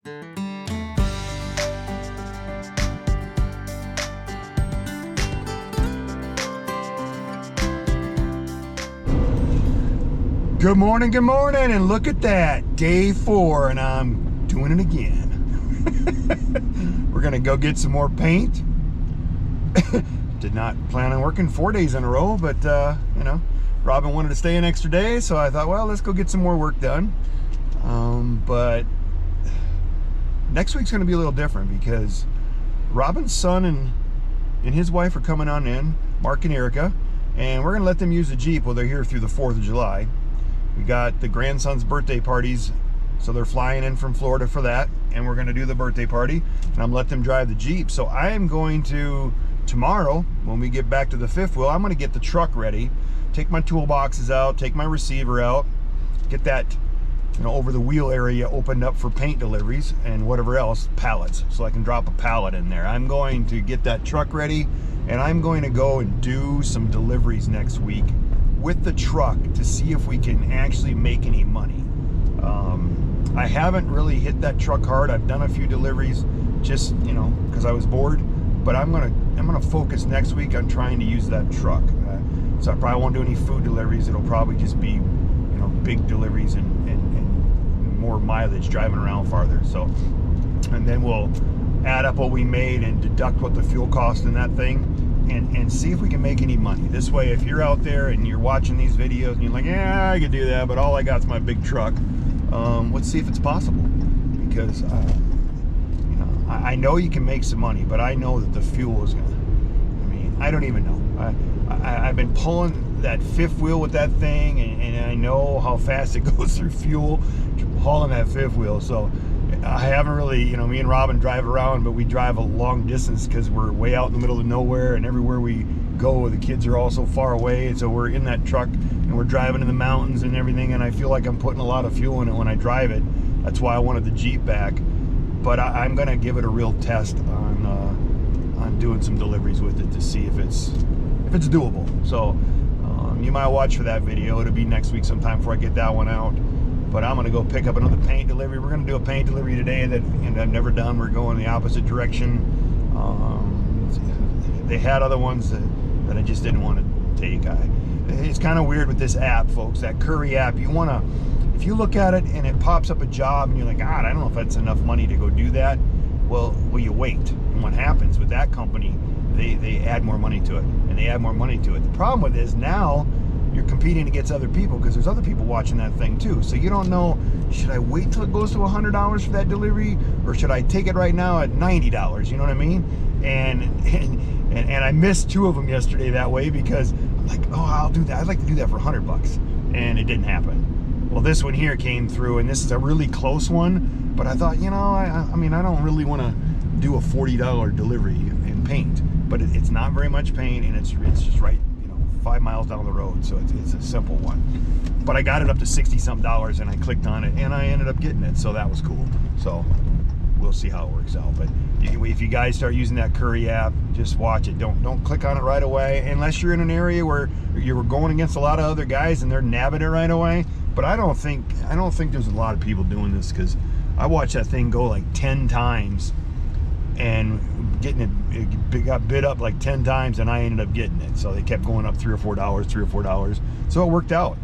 Good morning, and look at that, day 4, and I'm doing it again. We're gonna go get some more paint. Did not plan on working 4 days in a row, but you know, Robin wanted to stay an extra day, so I thought, well, let's go get some more work done. But next week's gonna be a little different because Robin's son and his wife are coming on in, Mark and Erica, and we're gonna let them use the Jeep while they're here through the 4th of July. We got the grandson's birthday parties, so they're flying in from Florida for that, and we're gonna do the birthday party, and I'm let them drive the Jeep. So I am going to, tomorrow, when we get back to the 5th wheel, I'm gonna get the truck ready, take my toolboxes out, take my receiver out, get that, you know, over the wheel area opened up for paint deliveries and whatever else, pallets, so I can drop a pallet in there. I'm going to get that truck ready, and I'm going to go and do some deliveries next week with the truck to see if we can actually make any money. I haven't really hit that truck hard. I've done a few deliveries just, you know, because I was bored, but I'm gonna focus next week on trying to use that truck. So I probably won't do any food deliveries. It'll probably just be, you know, big deliveries and more mileage, driving around farther. So, and then we'll add up what we made and deduct what the fuel cost in that thing, and see if we can make any money. This way, if you're out there and you're watching these videos and you're like, yeah, I could do that, but all I got is my big truck, let's see if it's possible. Because you know, I know you can make some money, but I know that the fuel is gonna, I mean, I don't even know. I've been pulling that 5th wheel with that thing, and I know how fast it goes through fuel hauling that 5th wheel. So I haven't really, you know, me and Robin drive around, but we drive a long distance because we're way out in the middle of nowhere, and everywhere we go, the kids are all so far away, and so we're in that truck and we're driving in the mountains and everything, and I feel like I'm putting a lot of fuel in it when I drive it. That's why I wanted the Jeep back. But I'm gonna give it a real test on doing some deliveries with it to see if it's doable. So you might watch for that video. It'll be next week sometime before I get that one out. But I'm gonna go pick up another paint delivery. We're gonna do a paint delivery today that I've never done. We're going the opposite direction. They had other ones that I just didn't want to take. It's kind of weird with this app, folks, that Curri app. If you look at it and it pops up a job and you're like, God, I don't know if that's enough money to go do that. Well, you wait. And what happens with that company, they add more money to it, and they add more money to it. The problem with it is now you're competing against other people because there's other people watching that thing too. So you don't know, should I wait till it goes to $100 for that delivery, or should I take it right now at $90? You know what I mean? And I missed 2 of them yesterday that way because I'm like, oh, I'll do that. I'd like to do that for $100, and it didn't happen. Well, this one here came through, and this is a really close one. But I thought, you know, I mean, I don't really want to do a $40 delivery in paint, but it's not very much paint, and it's just right, 5 miles down the road, so it's a simple one. But I got it up to $60-something, and I clicked on it, and I ended up getting it, so that was cool. So we'll see how it works out. But if you guys start using that Curri app, just watch it. Don't click on it right away, unless you're in an area where you're going against a lot of other guys and they're nabbing it right away. But I don't think there's a lot of people doing this, because I watched that thing go like 10 times and it got bid up like 10 times, and I ended up getting it. So they kept going up $3 or $4. So it worked out.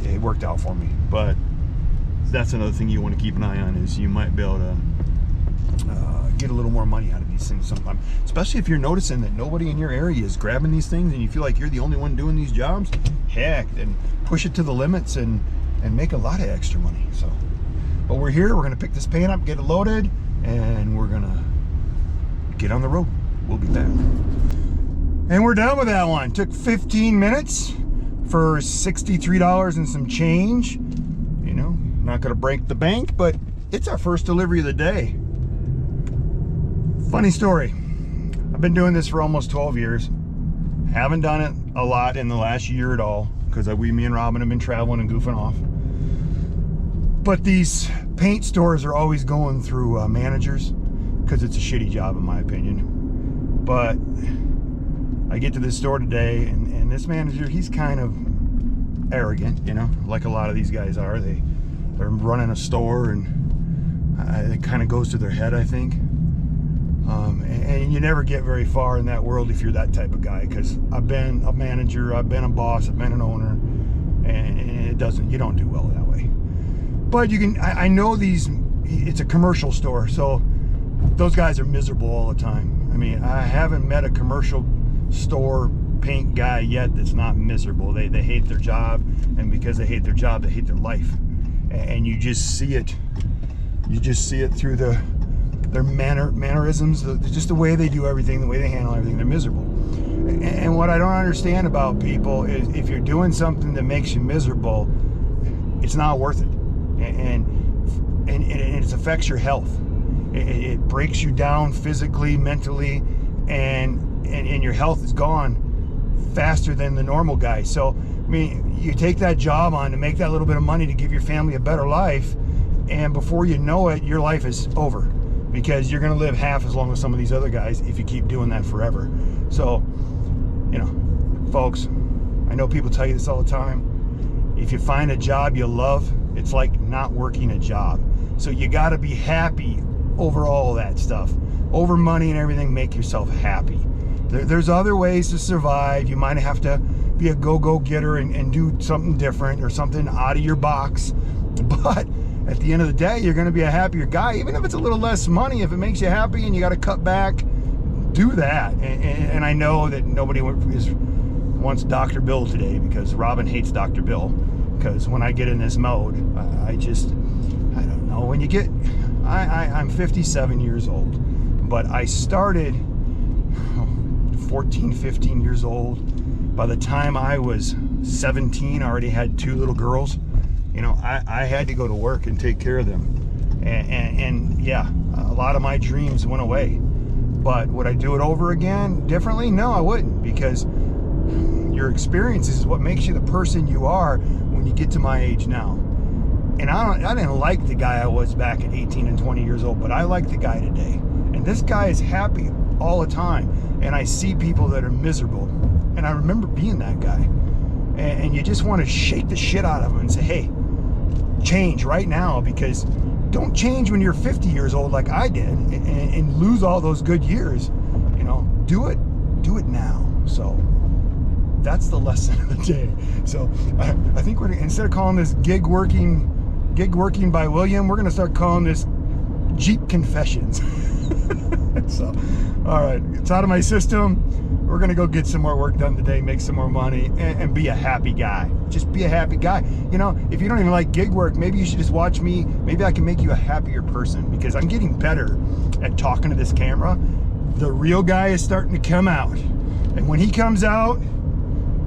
It worked out for me. But that's another thing you want to keep an eye on, is you might be able to get a little more money out of these things sometime. Especially if you're noticing that nobody in your area is grabbing these things and you feel like you're the only one doing these jobs. Heck, then push it to the limits and make a lot of extra money. So, but we're here. We're gonna pick this paint up, get it loaded, and we're gonna get on the road. We'll be back. And we're done with that one. Took 15 minutes for $63 and some change. You know, not gonna break the bank, but it's our first delivery of the day. Funny story. I've been doing this for almost 12 years. Haven't done it a lot in the last year at all, because me and Robin have been traveling and goofing off. But these paint stores are always going through managers, because it's a shitty job in my opinion. But I get to this store today, and this manager, he's kind of arrogant, you know, like a lot of these guys are. They're running a store, and kind of goes to their head, I think. And you never get very far in that world if you're that type of guy, because I've been a manager, I've been a boss, I've been an owner, and you don't do well that way. But you can, I know it's a commercial store, so those guys are miserable all the time. I mean, I haven't met a commercial store paint guy yet that's not miserable. They hate their job, and because they hate their job, they hate their life. And you just see it. You just see it through their mannerisms, just the way they do everything, the way they handle everything. They're miserable. And what I don't understand about people is if you're doing something that makes you miserable, it's not worth it. And it affects your health. It breaks you down physically, mentally, and your health is gone faster than the normal guy. So, I mean, you take that job on to make that little bit of money to give your family a better life, and before you know it, your life is over, because you're going to live half as long as some of these other guys if you keep doing that forever. So, you know, folks, I know people tell you this all the time. If you find a job you love, it's like not working a job. So you got to be happy over all that stuff. Over money and everything, make yourself happy. There's other ways to survive. You might have to be a go-getter and do something different or something out of your box. But at the end of the day, you're going to be a happier guy, even if it's a little less money. If it makes you happy and you got to cut back, do that. And I know that nobody wants Dr. Bill today, because Robin hates Dr. Bill. Because when I get in this mode, I don't know. When you get, I'm 57 years old, but I started 14, 15 years old. By the time I was 17, I already had 2 little girls. You know, I had to go to work and take care of them. And yeah, a lot of my dreams went away. But would I do it over again differently? No, I wouldn't, because your experience is what makes you the person you are when you get to my age now. And I didn't like the guy I was back at 18 and 20 years old, but I like the guy today. And this guy is happy all the time. And I see people that are miserable. And I remember being that guy. And you just want to shake the shit out of them and say, hey, change right now, because don't change when you're 50 years old like I did and lose all those good years. You know, do it now. So that's the lesson of the day. So I think we're gonna, instead of calling this gig working by William, we're gonna start calling this Jeep Confessions. So, all right, it's out of my system. We're gonna go get some more work done today, make some more money, and be a happy guy. Just be a happy guy. You know, if you don't even like gig work, maybe you should just watch me. Maybe I can make you a happier person, because I'm getting better at talking to this camera. The real guy is starting to come out. And when he comes out,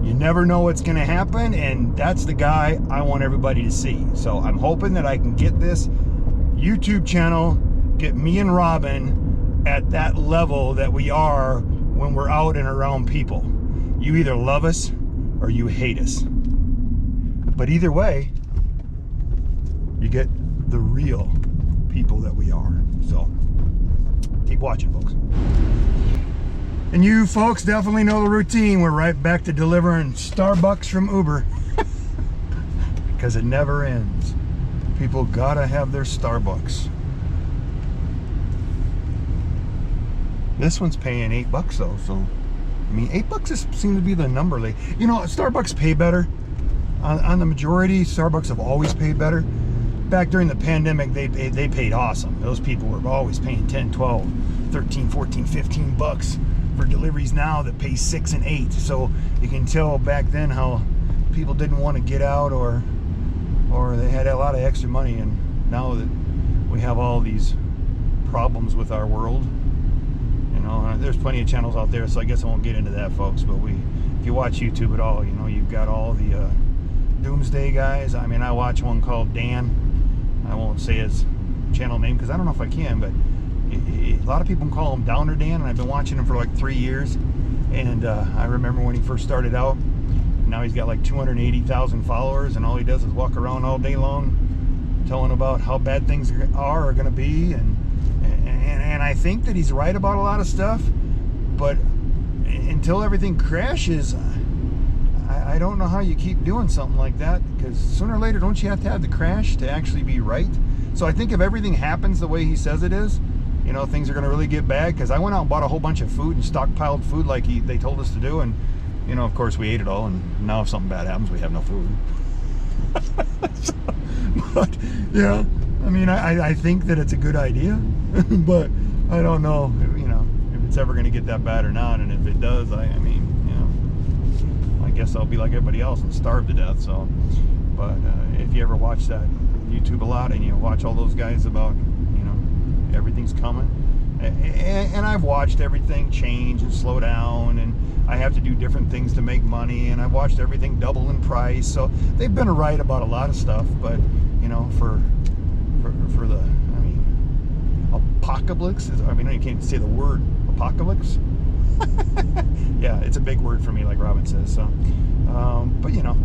you never know what's gonna happen, and that's the guy I want everybody to see. So I'm hoping that I can get this YouTube channel, get me and Robin at that level that we are when we're out and around people. You either love us or you hate us. But either way, you get the real people that we are. So keep watching, folks. And you folks definitely know the routine. We're right back to delivering Starbucks from Uber. Because it never ends. People gotta have their Starbucks. This one's paying $8 though, so I mean, $8 seems to be the number. Like, you know, Starbucks pay better. On the majority, Starbucks have always paid better. Back during the pandemic, they paid awesome. Those people were always paying 10, 12, 13, 14, 15 bucks for deliveries now that pay 6 and 8. So you can tell back then how people didn't want to get out, or they had a lot of extra money. And now that we have all these problems with our world, you know, there's plenty of channels out there, so I guess I won't get into that, folks. But if you watch YouTube at all, you know, you've got all the doomsday guys. I mean, I watch one called Dan. I won't say his channel name because I don't know if I can, but a lot of people call him Downer Dan, and I've been watching him for like 3 years. And I remember when he first started out. Now he's got like 280,000 followers, and all he does is walk around all day long telling about how bad things are going to be. And I think that he's right about a lot of stuff, but until everything crashes, I don't know how you keep doing something like that, because sooner or later, don't you have to have the crash to actually be right? So I think if everything happens the way he says it is, you know, things are going to really get bad. Because I went out and bought a whole bunch of food and stockpiled food like they told us to do, and you know, of course, we ate it all. And now if something bad happens, we have no food. But yeah, I mean, I think that it's a good idea, but I don't know, you know, if it's ever going to get that bad or not. And if it does, I mean, you know, I guess I'll be like everybody else and starve to death. So, but if you ever watch that YouTube a lot and you watch all those guys about, you know, everything's coming, and I've watched everything change and slow down, and I have to do different things to make money, and I've watched everything double in price. So they've been right about a lot of stuff, but you know, for the, I mean, apocalypse is, I mean, you can't say the word apocalypse. Yeah, it's a big word for me, like Robin says. So, but you know,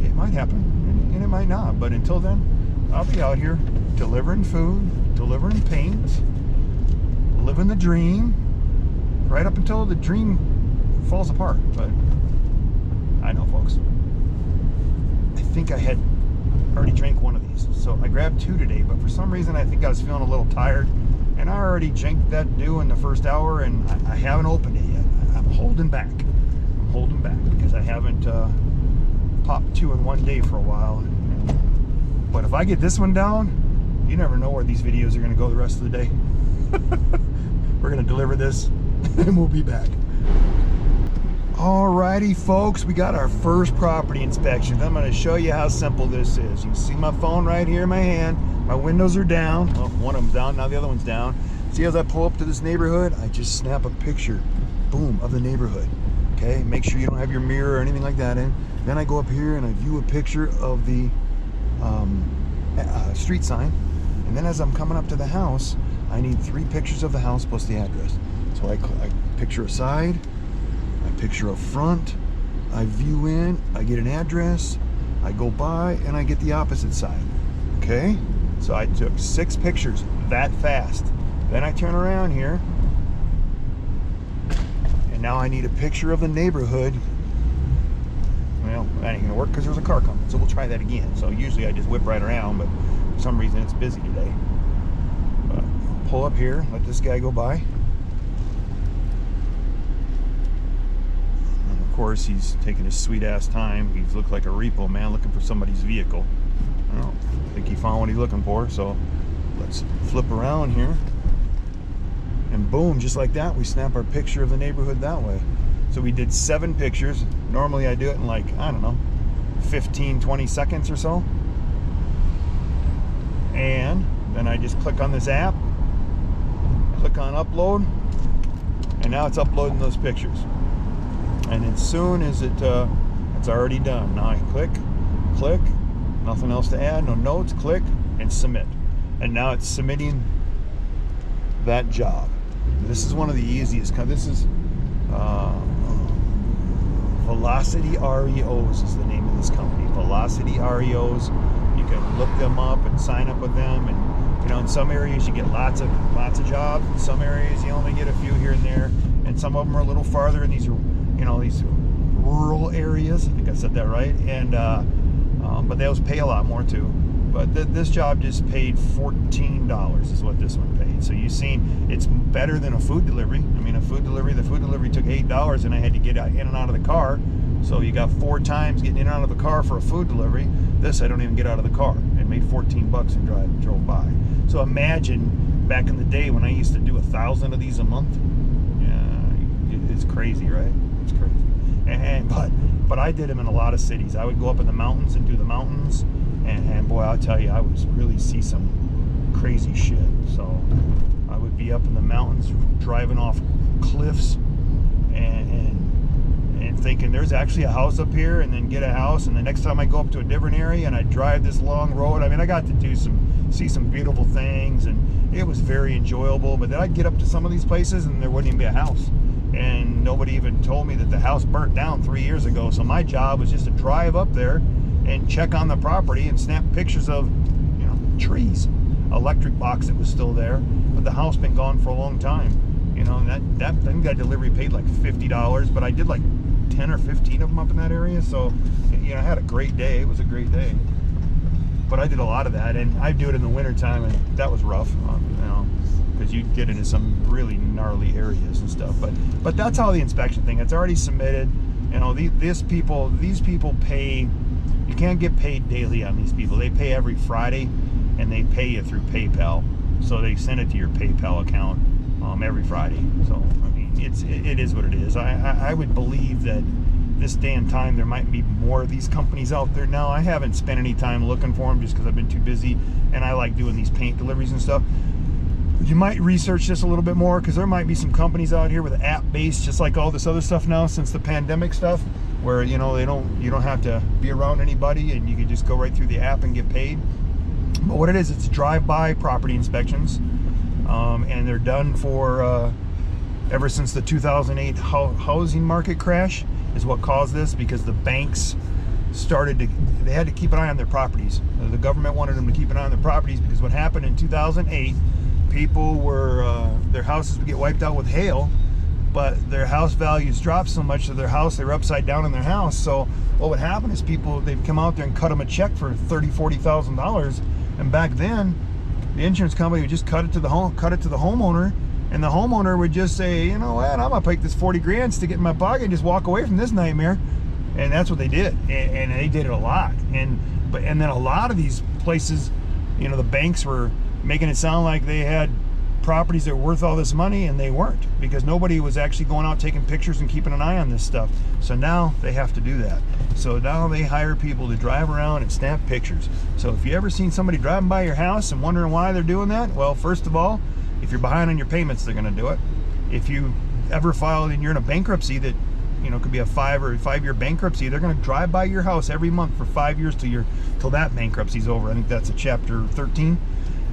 it might happen and it might not. But until then, I'll be out here delivering food, delivering paint, living the dream, right up until the dream falls apart. But I know, folks, I think I had already drank one of these, so I grabbed two today, but for some reason I think I was feeling a little tired, and I already drank that dew in the first hour, and I haven't opened it yet. I'm holding back because I haven't popped two in one day for a while. But if I get this one down, you never know where these videos are going to go the rest of the day. We're going to deliver this and we'll be back. Alrighty, folks, we got our first property inspection. I'm going to show you how simple this is. You can see my phone right here in my hand. My windows are down. Well, one of them's down, now the other one's down. See, as I pull up to this neighborhood, I just snap a picture, boom, of the neighborhood. Okay, make sure you don't have your mirror or anything like that in. Then I go up here and I view a picture of the street sign. And then as I'm coming up to the house, I need 3 pictures of the house plus the address. So I picture a side, I picture a front, I view in, I get an address, I go by, and I get the opposite side. Okay? So I took 6 pictures that fast. Then I turn around here, and now I need a picture of the neighborhood. Well, that ain't gonna work because there's a car coming, so we'll try that again. So usually I just whip right around, but for some reason it's busy today. But pull up here, let this guy go by. And of course, he's taking his sweet ass time. He's looked like a repo man looking for somebody's vehicle. I don't think he found what he's looking for, so let's flip around here. And boom, just like that, we snap our picture of the neighborhood that way. So we did 7 pictures. Normally I do it in like, I don't know, 15, 20 seconds or so. And then I just click on this app, click on upload, and now it's uploading those pictures. And as soon as it's already done. Now I click, nothing else to add, no notes, click, and submit. And now it's submitting that job. This is one of the easiest. This is Velocity REOs is the name of this company. Velocity REOs. You can look them up and sign up with them. And you know, in some areas you get lots of jobs. In some areas you only get a few here and there. And some of them are a little farther. And these are, you know, these rural areas. I think I said that right. And but those pay a lot more too. But this job just paid $14 is what this one paid. So you've seen it's better than a food delivery. I mean, the food delivery took $8 and I had to get in and out of the car. So you got 4 times getting in and out of the car for a food delivery. This, I don't even get out of the car and made $14 and drove by. So imagine back in the day when I used to do 1,000 of these a month. Yeah, it's crazy, right? It's crazy. But I did them in a lot of cities. I would go up in the mountains and do the mountains. And boy, I'll tell you, I would really see some crazy shit. So I would be up in the mountains driving off cliffs and thinking there's actually a house up here, and then get a house, and the next time I go up to a different area and I drive this long road, I mean, I got to see some beautiful things, and it was very enjoyable. But then I'd get up to some of these places and there wouldn't even be a house, and nobody even told me that the house burnt down 3 years ago. So my job was just to drive up there and check on the property and snap pictures of, you know, trees, electric box that was still there, but the house been gone for a long time. You know, and I think that delivery paid like $50, but I did like 10 or 15 of them up in that area. So, you know, I had a great day. It was a great day. but I did a lot of that, and I do it in the winter time, and that was rough, you know, because you get into some really gnarly areas and stuff. But that's how the inspection thing. It's already submitted. You know, these people pay. You can't get paid daily on these people. They pay every Friday, and they pay you through PayPal. So they send it to your PayPal account every Friday. So I mean, it is what it is. I would believe that this day and time there might be more of these companies out there now. I haven't spent any time looking for them just because I've been too busy, and I like doing these paint deliveries and stuff. You might research this a little bit more, because there might be some companies out here with app based, just like all this other stuff now since the pandemic stuff, where you know you don't have to be around anybody, and you can just go right through the app and get paid. But what it is, it's drive-by property inspections, and they're done for ever since the 2008 housing market crash is what caused this, because the banks they had to keep an eye on their properties. The government wanted them to keep an eye on their properties, because what happened in 2008, people were their houses would get wiped out with hail, but their house values dropped so much that they were upside down in their house. So what would happen is they'd come out there and cut them a check for $30,000-$40,000, and back then the insurance company would just cut it to the homeowner, and the homeowner would just say, you know what, I'm gonna take this 40 grand, stick it in my pocket, and just walk away from this nightmare. And that's what they did, and they did it a lot. And then a lot of these places, you know, the banks were making it sound like they had properties that were worth all this money, and they weren't, because nobody was actually going out taking pictures and keeping an eye on this stuff. So now they have to do that. So now they hire people to drive around and snap pictures. So if you ever seen somebody driving by your house and wondering why they're doing that, well, first of all, if you're behind on your payments, they're going to do it. If you ever filed and you're in a bankruptcy that, you know, could be a 5-year bankruptcy, they're going to drive by your house every month for 5 years till that bankruptcy's over. I think that's a chapter 13.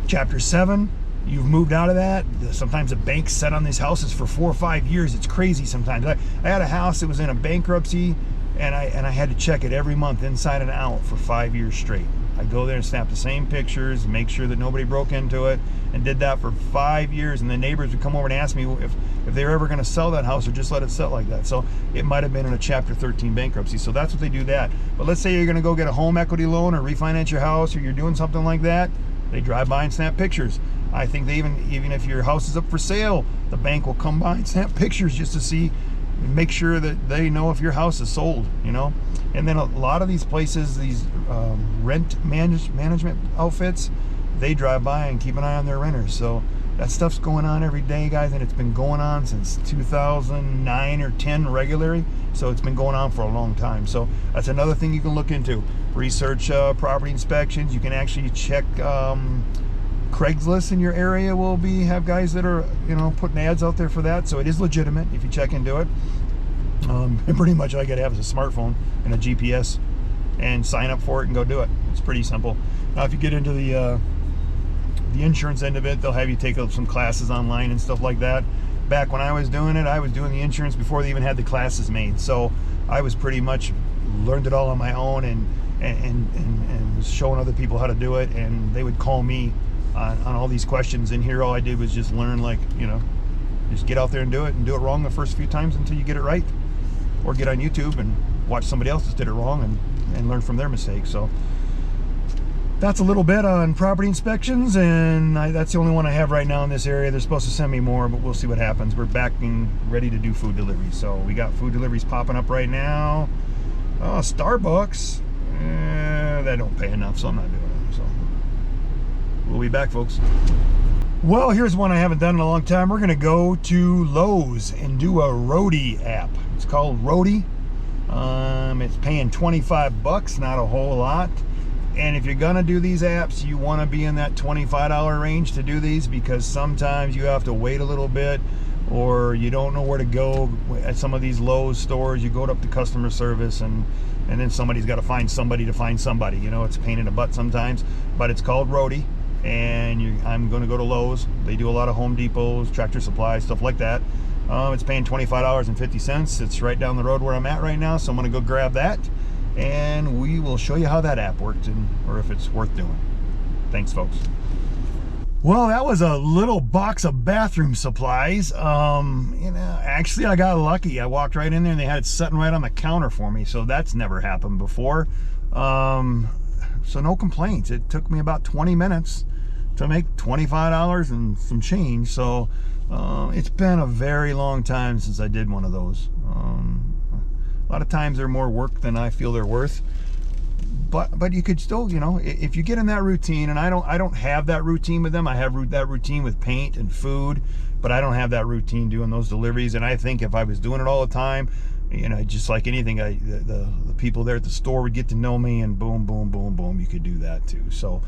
Chapter 7, you've moved out of that. Sometimes the banks set on these houses for 4 or 5 years. It's crazy sometimes. I had a house that was in a bankruptcy, and I had to check it every month inside and out for 5 years straight. I go there and snap the same pictures, make sure that nobody broke into it, and did that for 5 years. And the neighbors would come over and ask me if they were ever going to sell that house or just let it sit like that. So it might have been in a chapter 13 bankruptcy. So that's what they do that. But let's say you're going to go get a home equity loan or refinance your house, or you're doing something like that, they drive by and snap pictures. I think they even if your house is up for sale, the bank will come by and snap pictures just to see, make sure that they know if your house is sold, you know. And then a lot of these places, these rent management outfits, they drive by and keep an eye on their renters. So that stuff's going on every day, guys, and it's been going on since 2009 or 10 regularly. So it's been going on for a long time. So that's another thing you can look into. Research property inspections. You can actually check Craigslist in your area will have guys that are, you know, putting ads out there for that. So it is legitimate if you check into it. And pretty much all you gotta have is a smartphone and a GPS and sign up for it and go do it. It's pretty simple. Now if you get into the insurance end of it, they'll have you take some classes online and stuff like that. Back when I was doing it, I was doing the insurance before they even had the classes made. So I was pretty much learned it all on my own, and was showing other people how to do it, and they would call me on all these questions. And here all I did was just learn, like, you know, just get out there and do it wrong the first few times until you get it right, or get on YouTube and watch somebody else that did it wrong and learn from their mistakes. So that's a little bit on property inspections, and that's the only one I have right now in this area. They're supposed to send me more, but we'll see what happens. We're back and ready to do food deliveries. So we got food deliveries popping up right now. Oh, Starbucks. They don't pay enough, so I'm not doing it. So we'll be back, folks. Well, here's one I haven't done in a long time. We're going to go to Lowe's and do a Roadie app. It's called Roadie. It's paying 25 bucks, not a whole lot. And if you're gonna do these apps, you want to be in that $25 range to do these, because sometimes you have to wait a little bit, or you don't know where to go at some of these Lowe's stores. You go up to customer service, and then somebody's got to find somebody to find somebody. You know, it's a pain in the butt sometimes. But it's called Roadie, and I'm going to go to Lowe's. They do a lot of Home Depots, Tractor Supply, stuff like that. It's paying $25.50. It's right down the road where I'm at right now, so I'm going to go grab that, and we will show you how that app worked, or if it's worth doing. Thanks, folks. Well, that was a little box of bathroom supplies. You know, actually I got lucky. I walked right in there and they had it sitting right on the counter for me, so that's never happened before. So no complaints. It took me about 20 minutes to make $25 and some change. So it's been a very long time since I did one of those. A lot of times they're more work than I feel they're worth. But you could still, you know, if you get in that routine, and I don't have that routine with them. I have that routine with paint and food, but I don't have that routine doing those deliveries. And I think if I was doing it all the time, you know, just like anything, the people there at the store would get to know me, and boom, boom, boom, boom, you could do that too. So,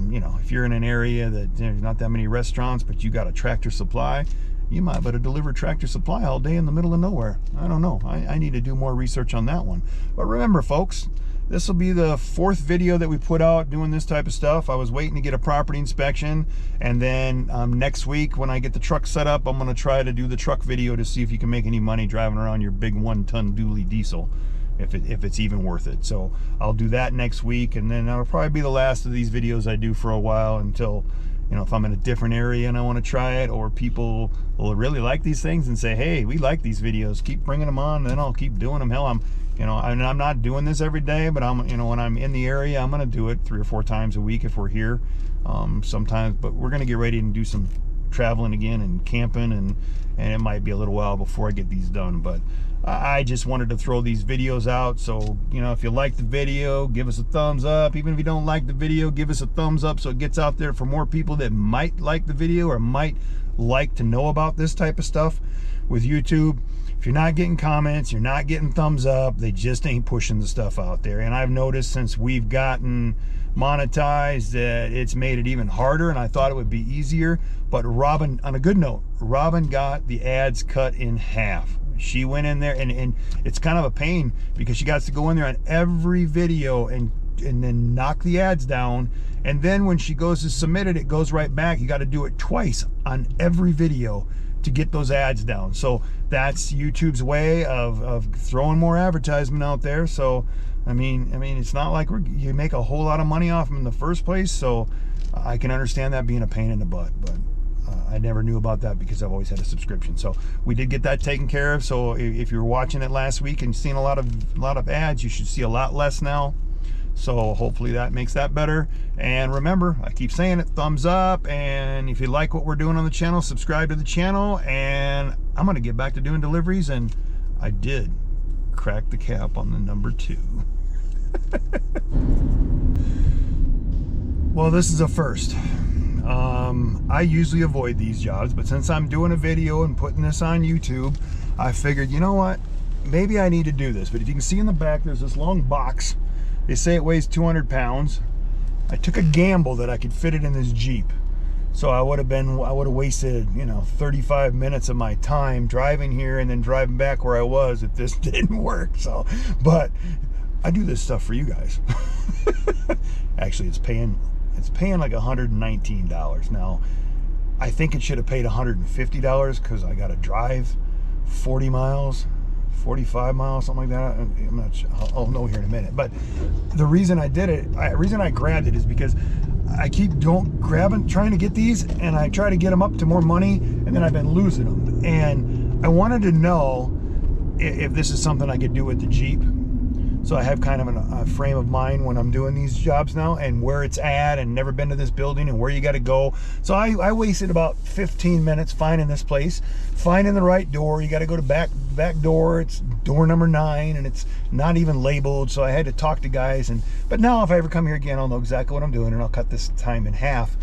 you know, if you're in an area that there's not that many restaurants, but you got a Tractor Supply, you might better deliver Tractor Supply all day in the middle of nowhere. I don't know. I need to do more research on that one. But remember, folks, this will be the 4th video that we put out doing this type of stuff. I was waiting to get a property inspection, and then next week when I get the truck set up, I'm going to try to do the truck video to see if you can make any money driving around your big 1-ton dually diesel, if it's even worth it. So I'll do that next week, and then that'll probably be the last of these videos I do for a while, until, you know, if I'm in a different area and I want to try it, or people will really like these things and say, hey, we like these videos, keep bringing them on, and then I'll keep doing them. Hell, I'm not doing this every day, but when I'm in the area, I'm going to do it 3 or 4 times a week if we're here sometimes. But we're going to get ready and do some traveling again and camping, and it might be a little while before I get these done. But I just wanted to throw these videos out. So, you know, if you like the video, give us a thumbs up. Even if you don't like the video, give us a thumbs up so it gets out there for more people that might like the video or might like to know about this type of stuff with YouTube. If you're not getting comments, you're not getting thumbs up, they just ain't pushing the stuff out there. And I've noticed since we've gotten monetized that it's made it even harder, and I thought it would be easier. But Robin, on a good note, Robin got the ads cut in half. She went in there, and it's kind of a pain because she got to go in there on every video and then knock the ads down. And then when she goes to submit it, it goes right back. You got to do it twice on every video to get those ads down. So that's YouTube's way of throwing more advertisement out there. So I mean it's not like you make a whole lot of money off them in the first place. So I can understand that being a pain in the butt, but I never knew about that because I've always had a subscription. So we did get that taken care of. So if you were watching it last week and seeing a lot of ads, you should see a lot less now. So hopefully that makes that better. And remember, I keep saying it, thumbs up. And if you like what we're doing on the channel, subscribe to the channel. And I'm going to get back to doing deliveries. And I did crack the cap on the number 2. Well, this is a first. I usually avoid these jobs, but since I'm doing a video and putting this on YouTube, I figured, you know what? Maybe I need to do this. But if you can see in the back, there's this long box. They say it weighs 200 pounds. I took a gamble that I could fit it in this Jeep. So I would have wasted, you know, 35 minutes of my time driving here and then driving back where I was if this didn't work. So, but I do this stuff for you guys. Actually, it's paying like $119. Now, I think it should have paid $150 because I got to drive 40 miles. 45 miles, something like that. I'm not sure. I'll know here in a minute. But the reason I did it, the reason I grabbed it is because I keep trying to get these, and I try to get them up to more money, and then I've been losing them. And I wanted to know if this is something I could do with the Jeep. So I have kind of a frame of mind when I'm doing these jobs now, and where it's at, and never been to this building, and where you got to go. So I wasted about 15 minutes finding this place, finding the right door. You got to go to back door. It's door number 9, and it's not even labeled. So I had to talk to guys. But now if I ever come here again, I'll know exactly what I'm doing, and I'll cut this time in half.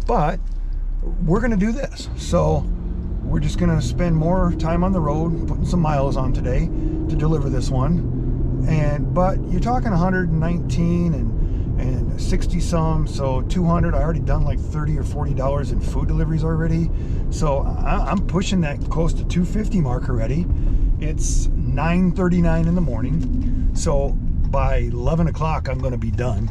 But we're gonna do this. So we're just gonna spend more time on the road, putting some miles on today to deliver this one. But you're talking 119 and 60 some, so 200. I already done like $30 or $40 in food deliveries already, so I'm pushing that close to 250 mark already. It's 9:39 in the morning, so by 11 o'clock I'm going to be done.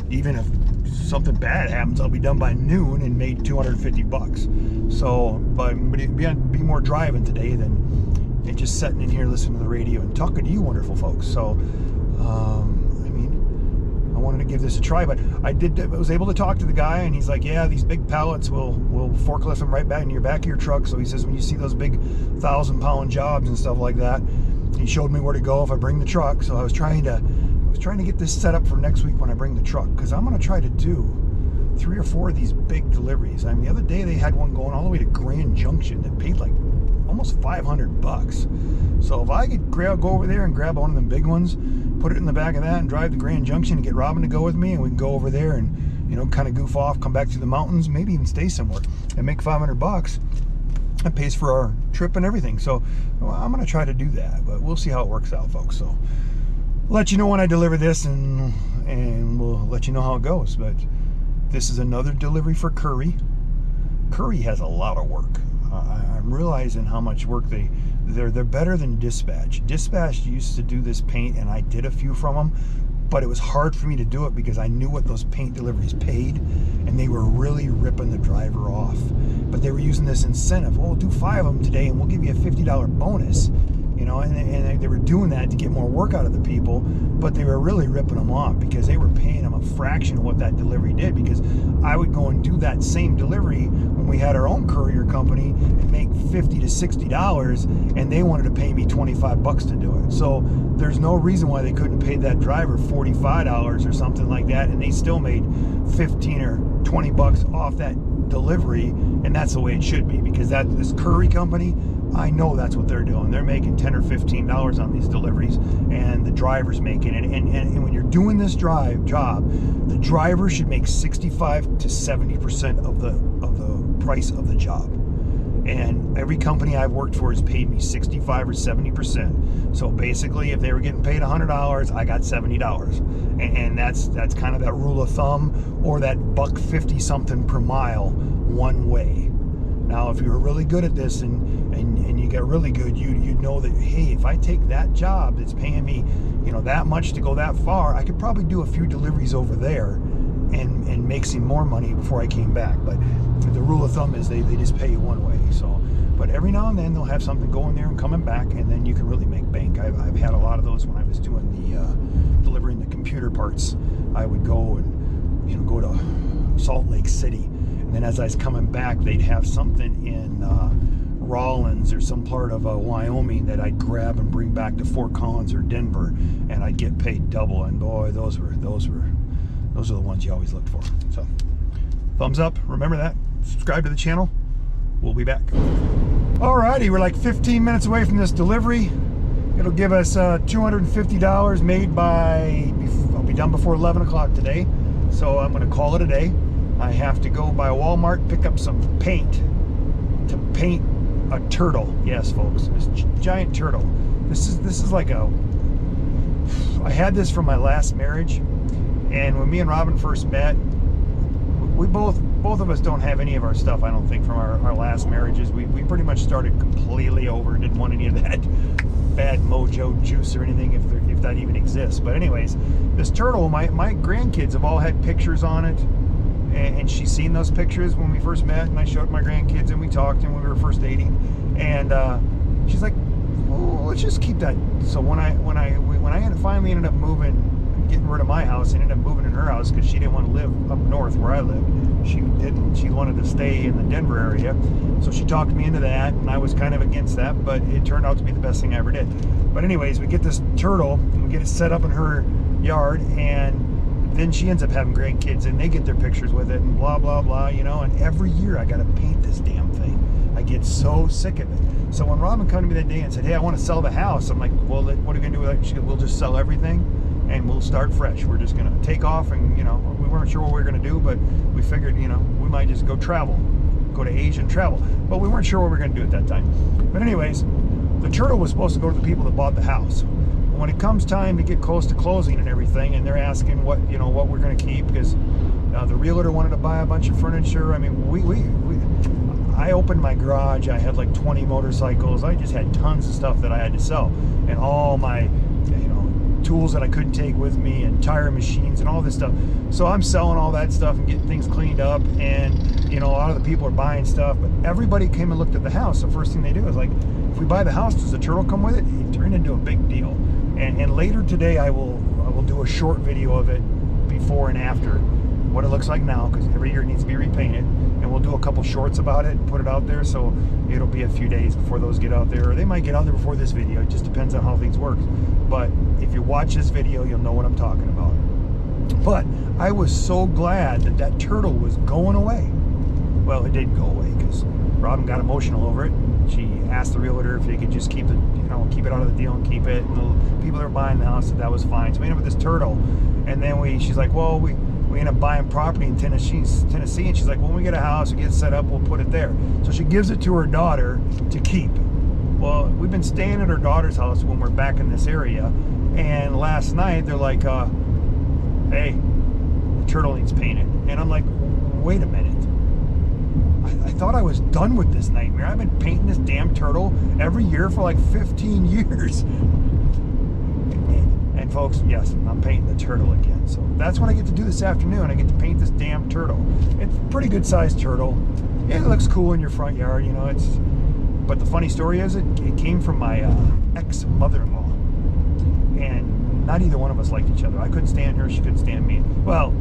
Even if something bad happens, I'll be done by noon and made 250 bucks. So, but it'd be more driving today than just sitting in here listening to the radio and talking to you wonderful folks. So I mean, I wanted to give this a try, but I was able to talk to the guy, and he's like, yeah, these big pallets will forklift them right back in your back of your truck. So he says, when you see those big 1,000-pound jobs and stuff like that, he showed me where to go if I bring the truck. So I was trying to was trying to get this set up for next week when I bring the truck, because I'm going to try to do 3 or 4 of these big deliveries. I mean, the other day they had one going all the way to Grand Junction that paid like almost $500. So if I could go over there and grab one of them big ones, put it in the back of that and drive to Grand Junction and get Robin to go with me, and we can go over there and, you know, kind of goof off, come back through the mountains, maybe even stay somewhere and make $500. That pays for our trip and everything. So well, I'm going to try to do that, but we'll see how it works out, folks. So let you know when I deliver this, and we'll let you know how it goes. But this is another delivery for Curri. Curri has a lot of work. I'm realizing how much work they're better than Dispatch. Dispatch used to do this paint, and I did a few from them, but it was hard for me to do it because I knew what those paint deliveries paid, and they were really ripping the driver off. But they were using this incentive. Well, we'll do 5 of them today, and we'll give you a $50 bonus. You know, and they were doing that to get more work out of the people, but they were really ripping them off because they were paying them a fraction of what that delivery did. Because I would go and do that same delivery when we had our own courier company and make $50 to $60, and they wanted to pay me $25 to do it. So there's no reason why they couldn't pay that driver $45 or something like that, and they still made 15 or 20 bucks off that delivery. And that's the way it should be, because this Curri company, I know that's what they're doing. They're making $10 or $15 on these deliveries, and the driver's making it. And when you're doing this job, the driver should make 65 to 70% of the price of the job. And every company I've worked for has paid me 65 or 70%. So basically, if they were getting paid $100, I got $70. And that's kind of that rule of thumb, or that $1.50 something per mile one way. Now, if you were really good at this and you got really good, you'd know that, hey, if I take that job that's paying me, you know, that much to go that far, I could probably do a few deliveries over there and make some more money before I came back. But the rule of thumb is they just pay you one way. So, but every now and then they'll have something going there and coming back, and then you can really make bank. I've had a lot of those when I was doing the delivering the computer parts. I would go and, you know, go to Salt Lake City. And then as I was coming back, they'd have something in Rawlins or some part of Wyoming that I'd grab and bring back to Fort Collins or Denver, and I'd get paid double. And boy, those are the ones you always looked for. So, thumbs up. Remember that. Subscribe to the channel. We'll be back. Alrighty, we're like 15 minutes away from this delivery. It'll give us $250 made by. I'll be done before 11 o'clock today, so I'm going to call it a day. I have to go by Walmart, pick up some paint to paint a turtle. Yes, folks, this giant turtle. This is like I had this from my last marriage, and when me and Robin first met, we both of us don't have any of our stuff, I don't think, from our last marriages. We pretty much started completely over, didn't want any of that bad mojo juice or anything, if that even exists. But anyways, this turtle, my grandkids have all had pictures on it. And she's seen those pictures when we first met, and I showed my grandkids, and we talked, and we were first dating, and she's like, well, let's just keep that. So when I finally ended up moving, getting rid of my house, and ended up moving in her house because she didn't want to live up north where I live. She wanted to stay in the Denver area. So she talked me into that, and I was kind of against that, but it turned out to be the best thing I ever did. But anyways, we get this turtle, and we get it set up in her yard, and then she ends up having grandkids, and they get their pictures with it, and blah, blah, blah, you know, and every year I got to paint this damn thing. I get so sick of it. So when Robin came to me that day and said, hey, I want to sell the house, I'm like, well, what are you going to do with it? She goes, we'll just sell everything, and we'll start fresh. We're just going to take off, and, you know, we weren't sure what we were going to do, but we figured, you know, we might just go to Asia and travel. But we weren't sure what we were going to do at that time. But anyways, the turtle was supposed to go to the people that bought the house. When it comes time to get close to closing and everything, and they're asking what we're going to keep, because the realtor wanted to buy a bunch of furniture. I mean, I opened my garage. I had like 20 motorcycles. I just had tons of stuff that I had to sell, and all my, you know, tools that I couldn't take with me, and tire machines and all this stuff. So I'm selling all that stuff and getting things cleaned up, and, you know, a lot of the people are buying stuff. But everybody came and looked at the house. The first thing they do is like, if we buy the house, does the turtle come with it? It turned into a big deal. And later today, I will do a short video of it, before and after, what it looks like now, because every year it needs to be repainted, and we'll do a couple shorts about it and put it out there, so it'll be a few days before those get out there, or they might get out there before this video. It just depends on how things work. But if you watch this video, you'll know what I'm talking about. But I was so glad that that turtle was going away. Well, it didn't go away, because Robin got emotional over it. She asked the realtor if they could just keep it, keep it out of the deal and keep it. And the people that were buying the house said that was fine. So we ended up with this turtle, and then she's like, well, we ended up buying property in Tennessee, and she's like, when we get a house, we get set up, we'll put it there. So she gives it to her daughter to keep. Well, we've been staying at her daughter's house when we're back in this area, and last night they're like, hey, the turtle needs painted. And I'm like, wait a minute. I thought I was done with this nightmare. I've been painting this damn turtle every year for like 15 years. And folks, yes, I'm painting the turtle again. So that's what I get to do this afternoon. I get to paint this damn turtle. It's a pretty good sized turtle. It looks cool in your front yard, but the funny story is it came from my ex-mother-in-law. And not either one of us liked each other. I couldn't stand her, she couldn't stand me. Well,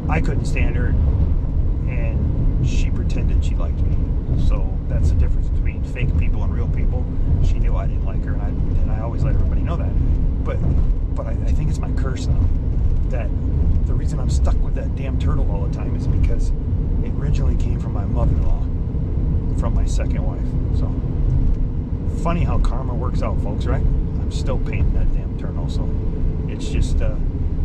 I couldn't stand her, and she pretended she liked me. So that's the difference between fake people and real people. She knew I didn't like her, and I always let everybody know that. But I think it's my curse now, that the reason I'm stuck with that damn turtle all the time is because it originally came from my mother-in-law, from my second wife. So funny how karma works out, folks, right? I'm still painting that damn turtle, so it's just I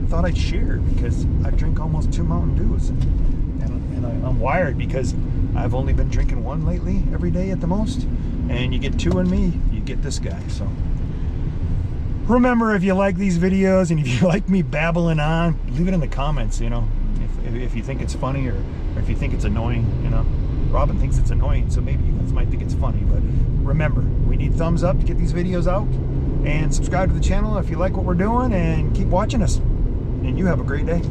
thought I'd share, because I drink almost 2 Mountain Dews, and I'm wired because I've only been drinking 1 lately, every day at the most, and you get 2 in me, you get this guy. So remember, if you like these videos and if you like me babbling on, leave it in the comments, if you think it's funny, or if you think it's annoying. Robin thinks it's annoying, so maybe you guys might think it's funny. But remember, we need thumbs up to get these videos out, and subscribe to the channel if you like what we're doing, and keep watching us, and you have a great day.